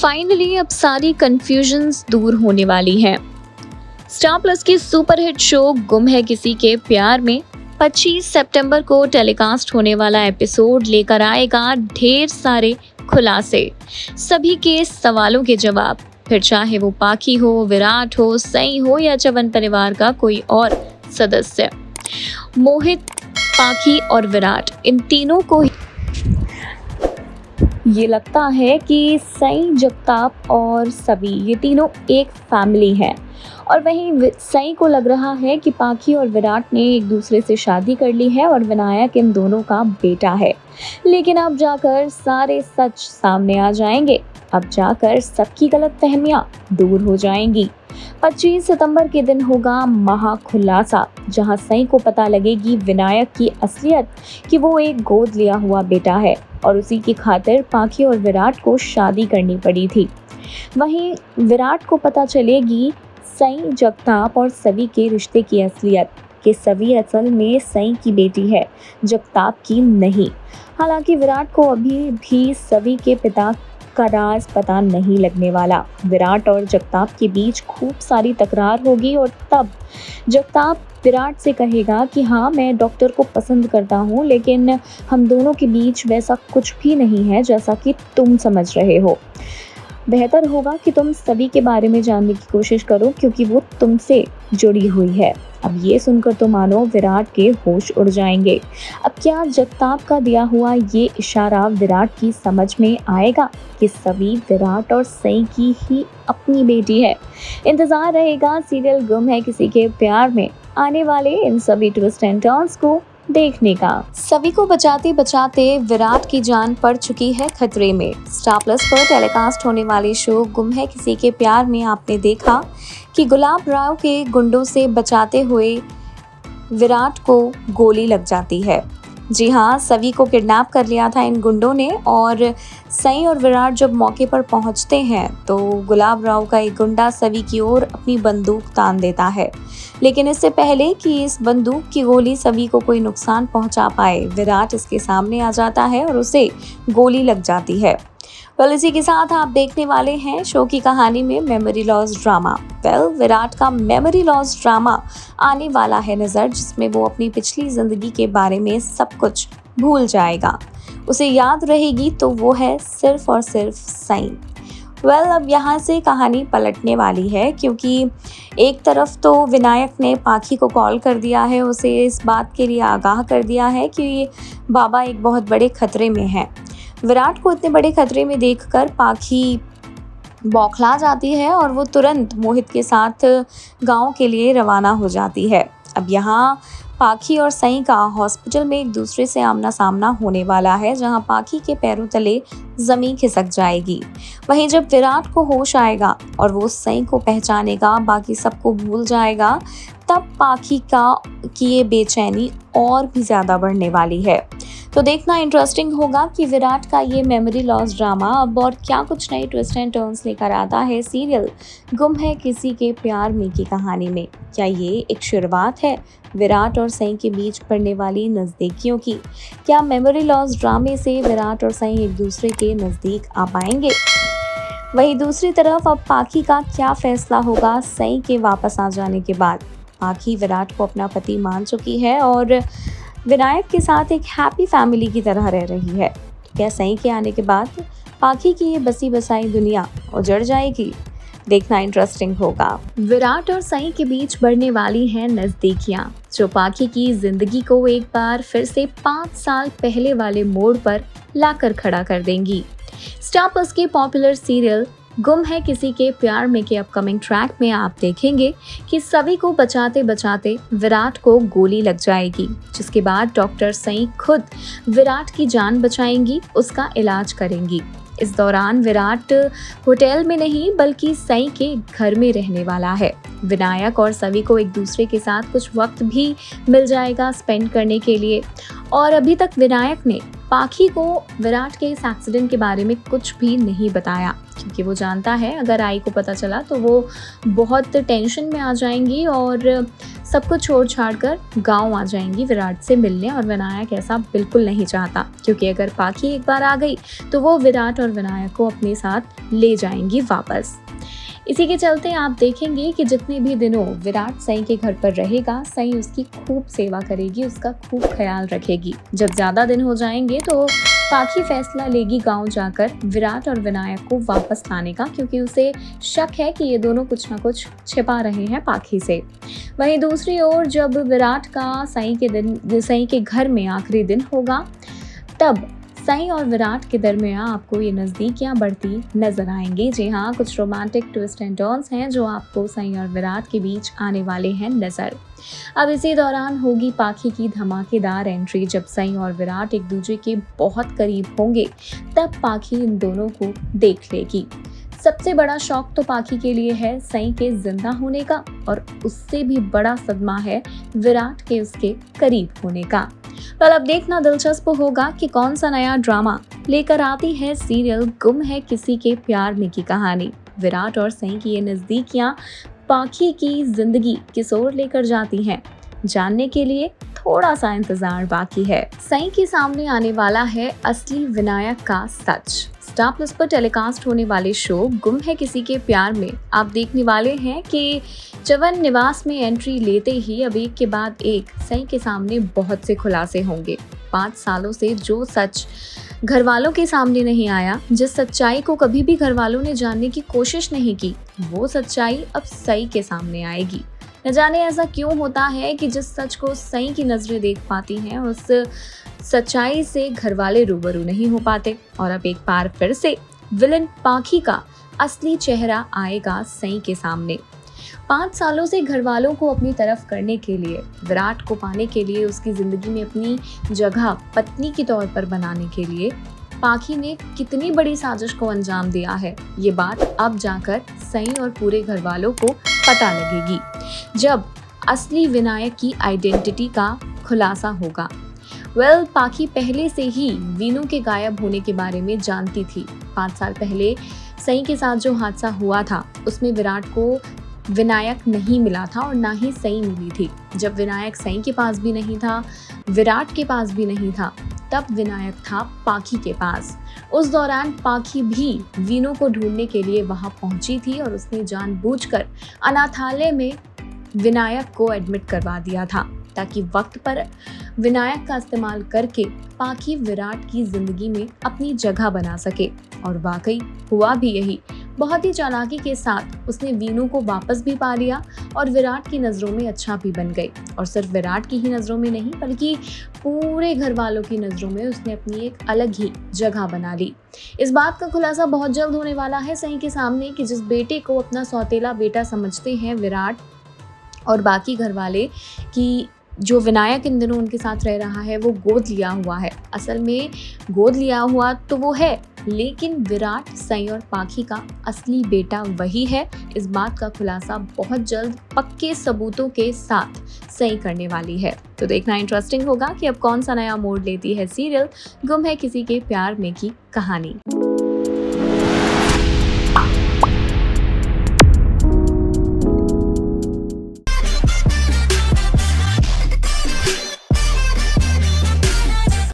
Finally अब सारी confusions दूर होने वाली हैं। स्टार प्लस की सुपरहिट शो गुम है किसी के प्यार में 25 सितंबर को टेलीकास्ट होने वाला एपिसोड लेकर आएगा ढेर सारे खुलासे, सभी के सवालों के जवाब। फिर चाहे वो पाखी हो, विराट हो, सई हो या चवन परिवार का कोई और सदस्य, मोहित, पाखी और विराट, इन तीनों को ये लगता है कि सई, जगताप और सभी, ये तीनों एक फैमिली हैं। और वहीं सई को लग रहा है कि पाखी और विराट ने एक दूसरे से शादी कर ली है और विनायक इन दोनों का बेटा है। लेकिन अब जाकर सारे सच सामने आ जाएंगे, अब जाकर सबकी गलतफहमियां दूर हो जाएंगी। 25 सितंबर के दिन होगा महाखुलासा, जहां सई को पता लगेगी विनायक की असलियत, कि वो एक गोद लिया हुआ बेटा है और उसी की खातिर पाखी और विराट को शादी करनी पड़ी थी। वहीं विराट को पता चलेगी सई, जगताप और सवी के रिश्ते की असलियत, कि सवी असल में सई की बेटी है, जगताप की नहीं। हालांकि विराट को अभी भी सवी के पिता का राज पता नहीं लगने वाला। विराट और जगताप के बीच खूब सारी तकरार होगी और तब जगताप विराट से कहेगा कि हाँ, मैं डॉक्टर को पसंद करता हूँ, लेकिन हम दोनों के बीच वैसा कुछ भी नहीं है जैसा कि तुम समझ रहे हो। बेहतर होगा कि तुम सभी के बारे में जानने की कोशिश करो, क्योंकि वो तुमसे जुड़ी हुई है। अब ये सुनकर तो मानो विराट के होश उड़ जाएंगे। अब क्या जगताप का दिया हुआ ये इशारा विराट की समझ में आएगा कि सभी विराट और सई की ही अपनी बेटी है? इंतजार रहेगा सीरियल गुम है किसी के प्यार में आने वाले इन सभी ट्विस्ट एंड टर्न्स को देखने का। सभी को बचाते बचाते विराट की जान पड़ चुकी है खतरे में। स्टार प्लस पर टेलीकास्ट होने वाले शो गुम है किसी के प्यार में आपने देखा कि गुलाब राव के गुंडों से बचाते हुए विराट को गोली लग जाती है। जी हाँ, सभी को किडनैप कर लिया था इन गुंडों ने, और सई और विराट जब मौके पर पहुंचते हैं तो गुलाब राव का एक गुंडा सभी की ओर अपनी बंदूक तान देता है। लेकिन इससे पहले कि इस बंदूक की गोली सभी को कोई नुकसान पहुंचा पाए, विराट इसके सामने आ जाता है और उसे गोली लग जाती है। इसी के साथ आप देखने वाले हैं शो की कहानी में मेमोरी लॉस ड्रामा। विराट का मेमोरी लॉस ड्रामा आने वाला है नज़र, जिसमें वो अपनी पिछली जिंदगी के बारे में सब कुछ भूल जाएगा। उसे याद रहेगी तो वो है सिर्फ और सिर्फ सई। अब यहाँ से कहानी पलटने वाली है, क्योंकि एक तरफ तो विनायक ने पाखी को कॉल कर दिया है, उसे इस बात के लिए आगाह कर दिया है कि बाबा एक बहुत बड़े खतरे में हैं। विराट को इतने बड़े खतरे में देखकर पाखी बौखला जाती है और वो तुरंत मोहित के साथ गांव के लिए रवाना हो जाती है। अब यहाँ पाखी और सई का हॉस्पिटल में एक दूसरे से आमना सामना होने वाला है, जहां पाखी के पैरों तले जमीन खिसक जाएगी। वहीं जब विराट को होश आएगा और वो सई को पहचानेगा, बाकी सबको भूल जाएगा, तब पाखी की ये बेचैनी और भी ज़्यादा बढ़ने वाली है। तो देखना इंटरेस्टिंग होगा कि विराट का ये मेमोरी लॉस ड्रामा अब और क्या कुछ नई ट्विस्ट एंड टर्न्स लेकर आता है सीरियल गुम है किसी के प्यार में की कहानी में। क्या ये एक शुरुआत है विराट और सई के बीच बढ़ने वाली नज़दीकियों की? क्या मेमोरी लॉस ड्रामे से विराट और सई एक दूसरे के नज़दीक आ पाएंगे? वहीं दूसरी तरफ अब पाखी का क्या फैसला होगा सई के वापस आ जाने के बाद? पाखी विराट को अपना पति मान चुकी है और विनायक के साथ एक हैप्पी फैमिली की तरह रह रही है। क्या सई के आने के बाद पाखी की ये बसी बसाई दुनिया उजड़ जाएगी? देखना इंटरेस्टिंग होगा। विराट और सई के बीच बढ़ने वाली हैं नज़दीकियां, जो पाखी की जिंदगी को एक बार फिर से 5 साल पहले वाले मोड़ पर लाकर खड़ा कर देंगी। स्टार प्लस के पॉपुलर सीरियल गुम है किसी के प्यार में के अपकमिंग ट्रैक में आप देखेंगे कि सभी को बचाते बचाते विराट को गोली लग जाएगी, जिसके बाद डॉक्टर सई खुद विराट की जान बचाएंगी, उसका इलाज करेंगी। इस दौरान विराट होटल में नहीं बल्कि सई के घर में रहने वाला है। विनायक और सभी को एक दूसरे के साथ कुछ वक्त भी मिल जाएगा स्पेंड करने के लिए। और अभी तक विनायक ने पाखी को विराट के इस एक्सीडेंट के बारे में कुछ भी नहीं बताया, क्योंकि वो जानता है अगर आई को पता चला तो वो बहुत टेंशन में आ जाएंगी और सब कुछ छोड़ छाड़ कर गाँव आ जाएंगी विराट से मिलने। और विनायक ऐसा बिल्कुल नहीं चाहता, क्योंकि अगर पाखी एक बार आ गई तो वो विराट और विनायक को अपने साथ ले जाएंगी वापस। इसी के चलते आप देखेंगे कि जितने भी दिनों विराट सई के घर पर रहेगा, सई उसकी खूब सेवा करेगी, उसका खूब ख्याल रखेगी। जब ज़्यादा दिन हो जाएंगे तो पाखी फैसला लेगी गांव जाकर विराट और विनायक को वापस लाने का, क्योंकि उसे शक है कि ये दोनों कुछ ना कुछ छिपा रहे हैं पाखी से। वहीं दूसरी ओर जब विराट का सई के घर में आखिरी दिन होगा, तब सई और विराट के दरमियान आपको ये नज़दीकियाँ बढ़ती नजर आएंगी। जी हाँ, कुछ रोमांटिक ट्विस्ट एंड टर्न्स हैं जो आपको सई और विराट के बीच आने वाले हैं नजर। अब इसी दौरान होगी पाखी की धमाकेदार एंट्री। जब सई और विराट एक दूसरे के बहुत करीब होंगे, तब पाखी इन दोनों को देख लेगी। सबसे बड़ा शौक तो पाखी के लिए है सई के जिंदा होने का, और उससे भी बड़ा सदमा है विराट के उसके करीब होने का। पर अब देखना दिलचस्प होगा कि कौन सा नया ड्रामा लेकर आती है सीरियल गुम है किसी के प्यार में की कहानी। विराट और सई की ये नजदीकियां पाखी की जिंदगी किस ओर लेकर जाती हैं, जानने के लिए थोड़ा सा इंतजार बाकी है। सई के सामने आने वाला है असली विनायक का सच। स्टार प्लस पर टेलीकास्ट होने वाले शो गुम है किसी के प्यार में आप देखने वाले हैं कि चवन निवास में एंट्री लेते ही अब एक के बाद एक सई के सामने बहुत से खुलासे होंगे। 5 सालों से जो सच घर वालों के सामने नहीं आया, जिस सच्चाई को कभी भी घर वालों ने जानने की कोशिश नहीं की, वो सच्चाई अब सई के सामने आएगी। न जाने ऐसा क्यों होता है कि जिस सच को सई की नजरें देख पाती हैं, उस सच्चाई से घर वाले रूबरू नहीं हो पाते। और अब एक बार फिर से विलन पाखी का असली चेहरा आएगा सई के सामने। 5 सालों से घर वालों को अपनी तरफ करने के लिए, विराट को पाने के लिए, उसकी जिंदगी में अपनी जगह पत्नी के तौर पर बनाने के लिए पाखी ने कितनी बड़ी साजिश को अंजाम दिया है, ये बात अब जाकर सई और पूरे घर वालों को पता लगेगी, जब असली विनायक की आइडेंटिटी का खुलासा होगा। पाखी पहले से ही वीनू के गायब होने के बारे में जानती थी। 5 साल पहले सई के साथ जो हादसा हुआ था, उसमें विराट को विनायक नहीं मिला था और ना ही सई मिली थी। जब विनायक सई के पास भी नहीं था, विराट के पास भी नहीं था, तब विनायक था पाखी के पास। उस दौरान पाखी भी वीनू को ढूंढने के लिए वहां पहुंची थी और उसने जानबूझकर अनाथालय में विनायक को एडमिट करवा दिया था, ताकि वक्त पर विनायक का इस्तेमाल करके पाखी विराट की जिंदगी में अपनी जगह बना सके। और वाकई हुआ भी यही। बहुत ही चालाकी के साथ उसने वीनू को वापस भी पा लिया और विराट की नज़रों में अच्छा भी बन गई। और सिर्फ विराट की ही नज़रों में नहीं, बल्कि पूरे घर वालों की नज़रों में उसने अपनी एक अलग ही जगह बना ली। इस बात का खुलासा बहुत जल्द होने वाला है सई के सामने कि जिस बेटे को अपना सौतेला बेटा समझते हैं विराट और बाकी घर वाले, कि जो विनायक इन दिनों उनके साथ रह रहा है वो गोद लिया हुआ है। असल में गोद लिया हुआ तो वो है, लेकिन विराट, सई और पाखी का असली बेटा वही है। इस बात का खुलासा बहुत जल्द पक्के सबूतों के साथ सई करने वाली है। तो देखना इंटरेस्टिंग होगा कि अब कौन सा नया मोड़ लेती है सीरियल गुम है किसी के प्यार में की कहानी।